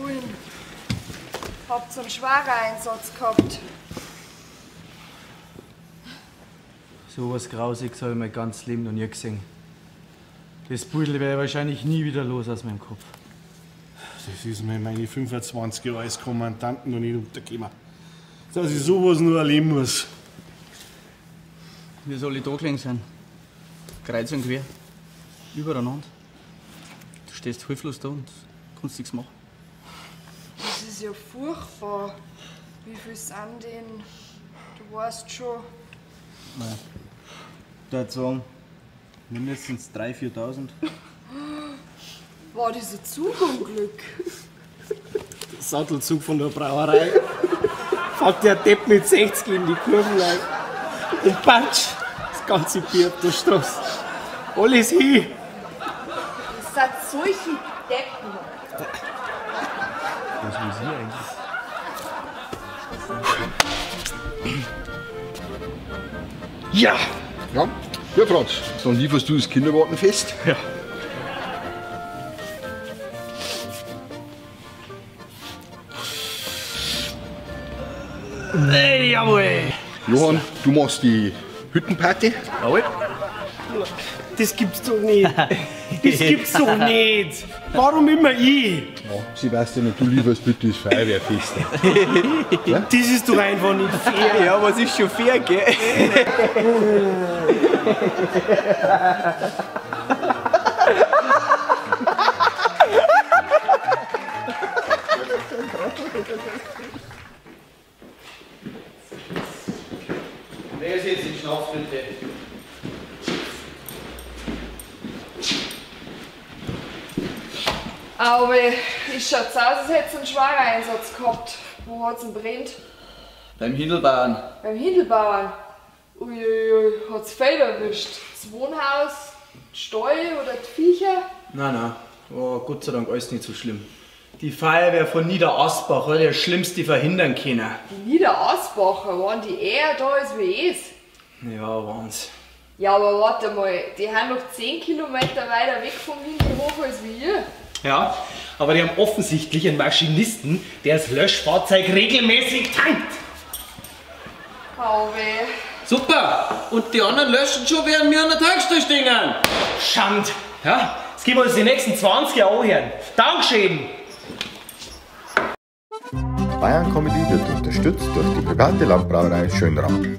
Bullen. Habt so einen schweren Einsatz gehabt. So was Grausiges habe ich mein ganzes Leben noch nie gesehen. Das Pudel werde ich wahrscheinlich nie wieder los aus meinem Kopf. Das ist mir meine 25 Jahre als Kommandant noch nicht untergekommen. Dass ich sowas nur erleben muss. Wie soll ich da gelegen sein? Kreuz und quer. Übereinander. Du stehst hilflos da und kannst nichts machen. Das ist ja furchtbar. Wie viel sind denn? Du weißt schon. Nein. Ich würde sagen, mindestens 3.000, 4.000. War das ein Zugunglück? Der Sattelzug von der Brauerei. Fährt der Depp mit 60 in die Kurven rein. Und patsch, das ganze Bier auf der Straße. Alles hin. Das sind solche Deppen. Was will sie eigentlich? Ja! Ja, ja Franz, dann lieferst du das Kindergartenfest. Ja. Hey, jawohl! Johann, du machst die Hüttenparty. Jawohl! Das gibt's doch nicht. Das gibt's doch nicht. Warum immer ich? Ja, Sebastian, und du lieferst bitte das Feuerwehrfest. Das ist doch einfach nicht fair. Ja, was ist schon fair, gell? Wer ist jetzt den Schnaps, bitte? Aber ich schaut's aus, als hätte es einen schweren Einsatz gehabt. Wo hat's denn brennt? Beim Hindelbauern. Beim Hindelbauern. Uiuiui, hat's viel erwischt. Das Wohnhaus, die Stall oder die Viecher? Nein, war Gott sei Dank alles nicht so schlimm. Die Feuerwehr von Niederasbach hat ja das Schlimmste verhindern können. Die Niederasbacher waren die eher da als wie es. Ja, waren's. Ja, aber warte mal, die haben noch 10 Kilometer weiter weg vom Hinterhof als wie ihr. Ja, aber die haben offensichtlich einen Maschinisten, der das Löschfahrzeug regelmäßig tankt. Au weh. Super! Und die anderen löschen schon, während wir an der Tankstelle stehen. Schand! Ja, das gehen wir uns die nächsten 20 Jahre anhören. Dankeschön! Bayern Comedy wird unterstützt durch die private Landbrauerei Schönramm.